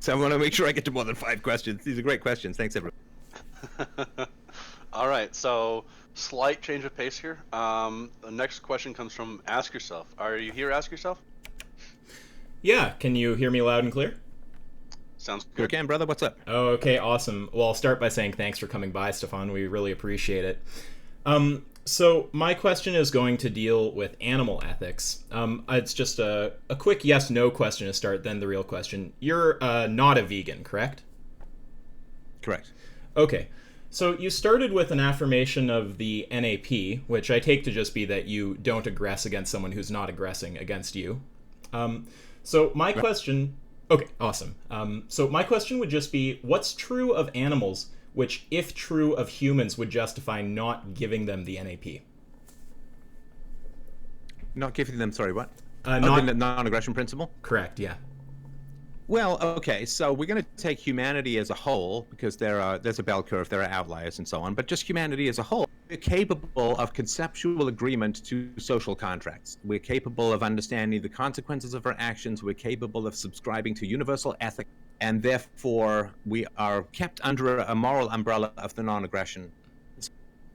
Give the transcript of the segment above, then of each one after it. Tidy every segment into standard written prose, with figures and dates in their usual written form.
So I want to make sure I get to more than 5 questions. These are great questions. Thanks, everyone. All right, so slight change of pace here. The next question comes from Ask Yourself. Are you here, Ask Yourself? Yeah, can you hear me loud and clear? Sounds Sure good. can, brother. What's up? Oh, okay, awesome. Well, I'll start by saying thanks for coming by, Stefan. We really appreciate it. So my question is going to deal with animal ethics. It's just a quick yes/no question to start, then the real question. You're not a vegan, correct? Correct. Okay. So you started with an affirmation of the NAP, which I take to just be that you don't aggress against someone who's not aggressing against you. So my question... Okay, awesome. So my question would just be, what's true of animals, which, if true of humans, would justify not giving them the NAP? Not giving them, sorry, what? Not The non-aggression principle? correct, yeah. Well, okay, so we're going to take humanity as a whole, because there's a bell curve, there are outliers and so on, but just humanity as a whole. We're capable of conceptual agreement to social contracts. We're capable of understanding the consequences of our actions. We're capable of subscribing to universal ethics, and therefore we are kept under a moral umbrella of the non-aggression.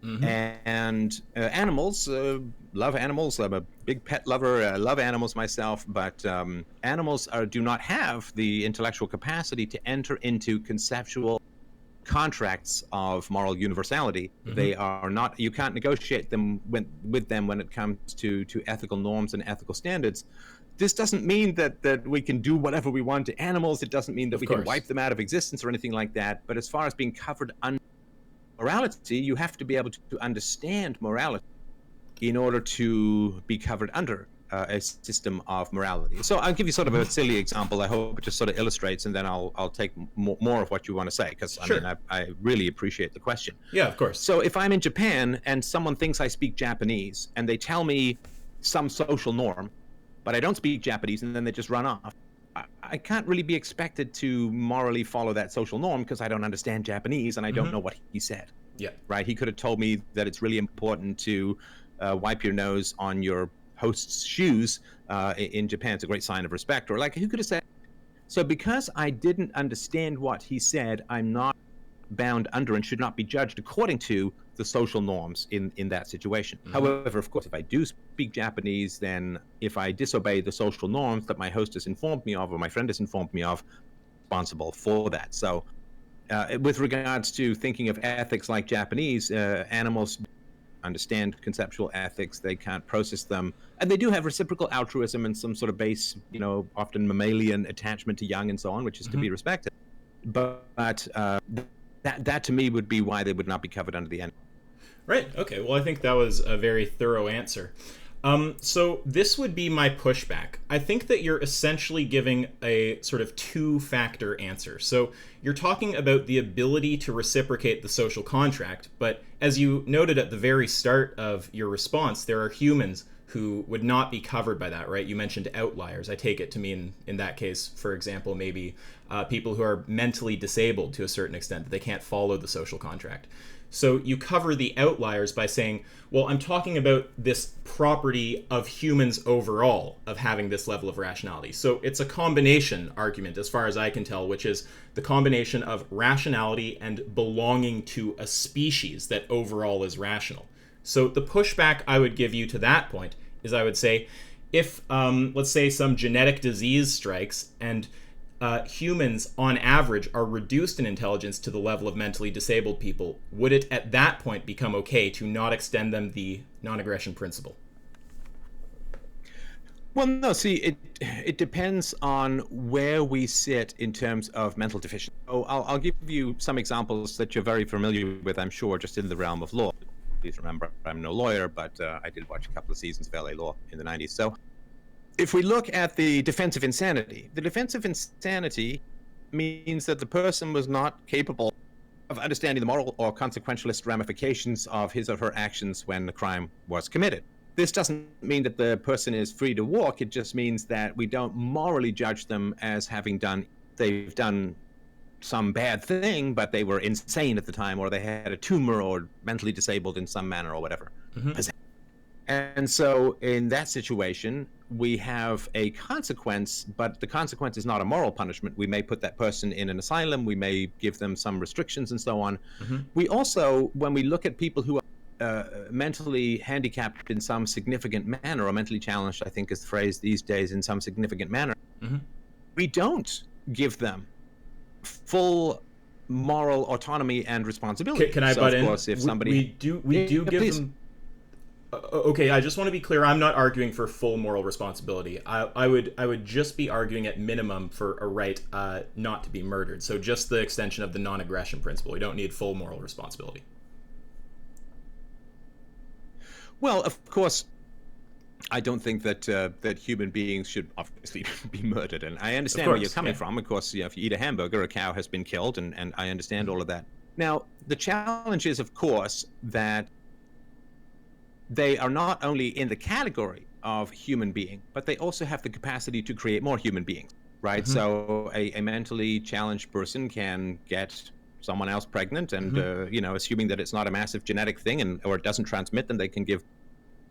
Mm-hmm. And animals, love animals. I'm a big pet lover. I love animals myself, but animals do not have the intellectual capacity to enter into conceptual contracts of moral universality. Mhm. They are not. You can't negotiate them with them when it comes to ethical norms and ethical standards. This doesn't mean that we can do whatever we want to animals. It doesn't mean that Of we course. can wipe them out of existence or anything like that. But as far as being covered under morality, you have to be able to understand morality in order to be covered under a system of morality. So I'll give you sort of a silly example. I hope it just sort of illustrates, and then I'll take more of what you want to say, because Sure. I mean I really appreciate the question. Yeah, of course. So if I'm in Japan and someone thinks I speak Japanese and they tell me some social norm, but I don't speak Japanese, and then they just run off, I can't really be expected to morally follow that social norm because I don't understand Japanese and I don't know what he said. Yeah. Right? He could have told me that it's really important to wipe your nose on your host's shoes in Japan. It's a great sign of respect. Or like, who could have said? So because I didn't understand what he said, I'm not bound under and should not be judged according to the social norms in that situation. Mhm. However, of course, if I do speak Japanese, then if I disobey the social norms that my host has informed me of or my friend has informed me of, I'm responsible for that. So with regards to thinking of ethics like Japanese, animals understand conceptual ethics, they can't process them, and they do have reciprocal altruism and some sort of base, often mammalian attachment to young and so on, which is to be respected. But that to me would be why they would not be covered under the NAP. Right. Okay. Well, I think that was a very thorough answer. So this would be my pushback. I think that you're essentially giving a sort of two-factor answer. So you're talking about the ability to reciprocate the social contract, but as you noted at the very start of your response, there are humans who would not be covered by that, right? You mentioned outliers. I take it to mean, in that case, for example, maybe people who are mentally disabled to a certain extent, that they can't follow the social contract. So you cover the outliers by saying, well, I'm talking about this property of humans overall of having this level of rationality. So it's a combination argument, as far as I can tell, which is the combination of rationality and belonging to a species that overall is rational. So the pushback I would give you to that point is I would say, if, let's say, some genetic disease strikes and humans, on average, are reduced in intelligence to the level of mentally disabled people, would it at that point become okay to not extend them the non-aggression principle? Well, no, see, it depends on where we sit in terms of mental deficiency. So I'll give you some examples that you're very familiar with, I'm sure, just in the realm of law. Please remember, I'm no lawyer, but I did watch a couple of seasons of LA Law in the 90s. So if we look at the defense of insanity, the defense of insanity means that the person was not capable of understanding the moral or consequentialist ramifications of his or her actions when the crime was committed. This doesn't mean that the person is free to walk. It just means that we don't morally judge them as having they've done some bad thing, but they were insane at the time, or they had a tumor or mentally disabled in some manner or whatever. And so in that situation, we have a consequence, but the consequence is not a moral punishment. We may put that person in an asylum. We may give them some restrictions and so on. We also, when we look at people who are mentally handicapped in some significant manner, or mentally challenged, I think is the phrase these days, in some significant manner, we don't give them full moral autonomy and responsibility. Can I so butt of in? course, if somebody we do give please. them. Okay, I just want to be clear. I'm not arguing for full moral responsibility. I would just be arguing at minimum for a right not to be murdered. So just the extension of the non-aggression principle. We don't need full moral responsibility. Well, of course, I don't think that that human beings should obviously be murdered, and I understand where you're coming from. Of course, if you eat a hamburger, a cow has been killed, and I understand all of that. Now, the challenge is, of course, that they are not only in the category of human being, but they also have the capacity to create more human beings, right? So a mentally challenged person can get someone else pregnant, and assuming that it's not a massive genetic thing or it doesn't transmit, then they can give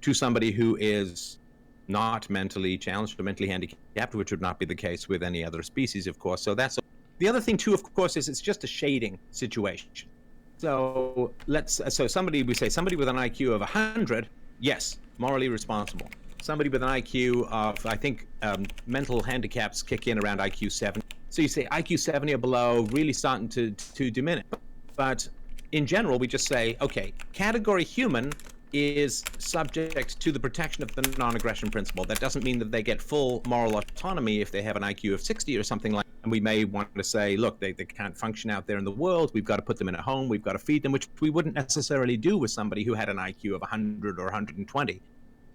to somebody who is not mentally challenged or mentally handicapped, which would not be the case with any other species, of course. So that's the other thing too, of course, is it's just a shading situation. So somebody with an IQ of 100, yes, morally responsible. Somebody with an IQ of, I think, mental handicaps kick in around IQ 70. So you say IQ 70 or below, really starting to diminish. But in general, we just say, okay, category human is subject to the protection of the non-aggression principle. That doesn't mean that they get full moral autonomy if they have an IQ of 60 or something like that. And we may want to say, look, they can't function out there in the world. We've got to put them in a home. We've got to feed them, which we wouldn't necessarily do with somebody who had an IQ of 100 or 120.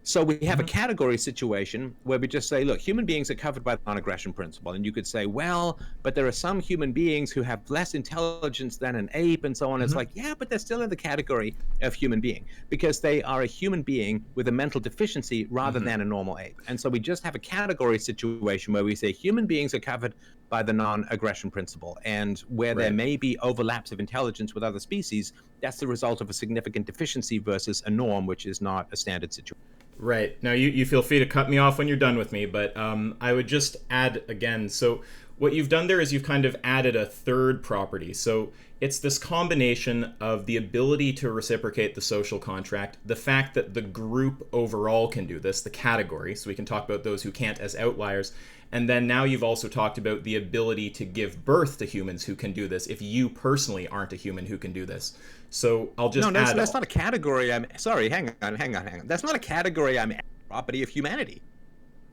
So we have a category situation where we just say, look, human beings are covered by the non-aggression principle. And you could say, well, but there are some human beings who have less intelligence than an ape and so on. It's like, yeah, but they're still in the category of human being because they are a human being with a mental deficiency rather than a normal ape. And so we just have a category situation where we say human beings are covered by the non-aggression principle. And where there may be overlaps of intelligence with other species, that's the result of a significant deficiency versus a norm, which is not a standard situation. Right. Now, you feel free to cut me off when you're done with me, but I would just add again. So what you've done there is you've kind of added a third property. So it's this combination of the ability to reciprocate the social contract, the fact that the group overall can do this, the category, so we can talk about those who can't as outliers, and then now you've also talked about the ability to give birth to humans who can do this if you personally aren't a human who can do this. So I'll just add... No, that's not a category. Sorry, hang on. That's not a category. Property of humanity.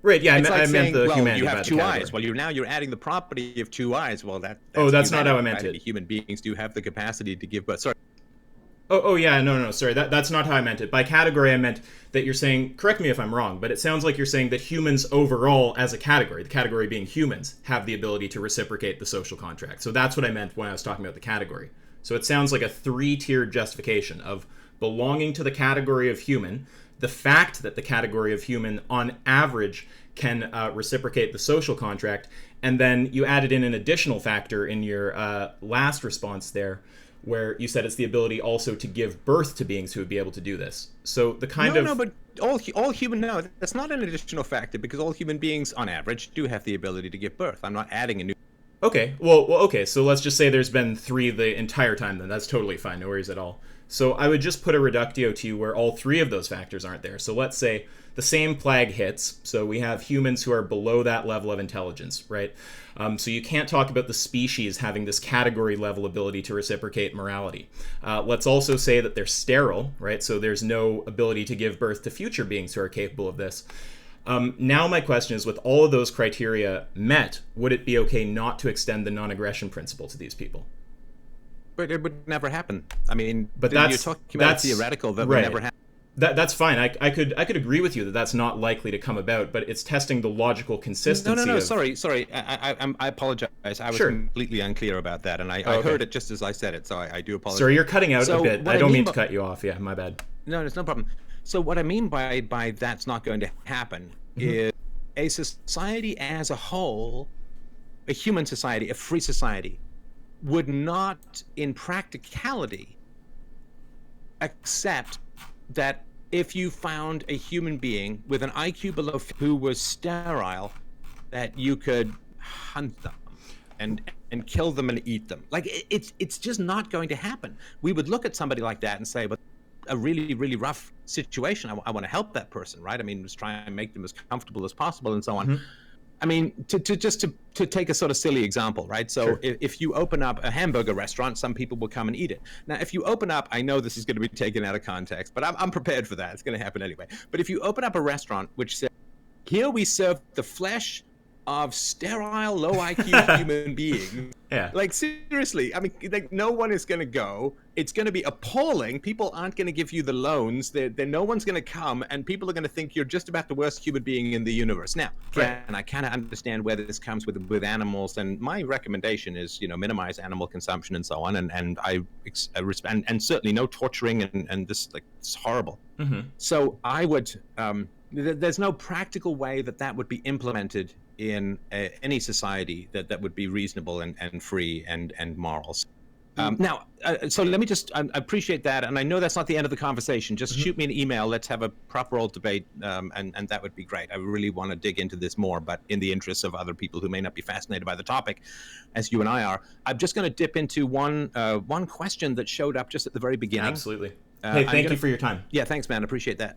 Right, yeah, it's I meant the humanity. You have by the two category. eyes. Well, you're adding the property of two eyes. Well, that's not how I meant it. Human beings do have the capacity to give birth. Sorry. Oh yeah, no, sorry. That's not how I meant it. By category, I meant that you're saying, correct me if I'm wrong, but it sounds like you're saying that humans overall as a category, the category being humans, have the ability to reciprocate the social contract. So that's what I meant when I was talking about the category. So it sounds like a three-tiered justification of belonging to the category of human, the fact that the category of human on average can reciprocate the social contract, and then you added in an additional factor in your last response there, where you said it's the ability also to give birth to beings who would be able to do this. So the kind of... No, but all human... No, that's not an additional factor, because all human beings, on average, do have the ability to give birth. I'm not adding a new... Okay, well, okay, so let's just say there's been 3 the entire time then. That's totally fine, no worries at all. So I would just put a reductio to where all 3 of those factors aren't there. So let's say the same plague hits, so we have humans who are below that level of intelligence, right? So you can't talk about the species having this category level ability to reciprocate morality. Let's also say that they're sterile, right? So there's no ability to give birth to future beings who are capable of this. Now my question is, with all of those criteria met, would it be okay not to extend the non-aggression principle to these people? But it would never happen. I mean, but you're talking about theoretical that would never happen. That's fine. I could agree with you that that's not likely to come about, but it's testing the logical consistency. No. Sorry. I apologize. I was completely unclear about that, and I heard it just as I said it, so I do apologize. Sorry, you're cutting out a bit. I don't mean to cut you off. Yeah, my bad. No, it's no problem. So what I mean by that's not going to happen is a society as a whole, a human society, a free society, would not, in practicality, accept that if you found a human being with an IQ below who was sterile, that you could hunt them and kill them and eat them. Like it's just not going to happen. We would look at somebody like that and say, but a really, really rough situation. I want to help that person, right? I mean, just try and make them as comfortable as possible and so on. Mm-hmm. I mean, to take a sort of silly example, right? So sure. if you open up a hamburger restaurant, some people will come and eat it. Now, if you open up, I know this is going to be taken out of context, but I'm prepared for that. It's going to happen anyway. But if you open up a restaurant which says, here we serve the flesh of sterile, low IQ human beings. Yeah. Like, seriously, I mean, like, no one is going to go. It's going to be appalling. People aren't going to give you the loans. No one's going to come, and people are going to think you're just about the worst human being in the universe. Now, and I kind of understand where this comes with animals, and my recommendation is, minimize animal consumption and so on, and I respect, and certainly no torturing, and this, like, it's horrible. Mm-hmm. So I would, there's no practical way that would be implemented in any society that would be reasonable and free and moral. Now, so let me just, I appreciate that, and I know that's not the end of the conversation. Just mm-hmm. shoot me an email. Let's have a proper old debate, and that would be great. I really want to dig into this more, but in the interests of other people who may not be fascinated by the topic, as you and I are, I'm just going to dip into one question that showed up just at the very beginning. Absolutely. Hey, thank you for your time. Yeah, thanks, man. I appreciate that.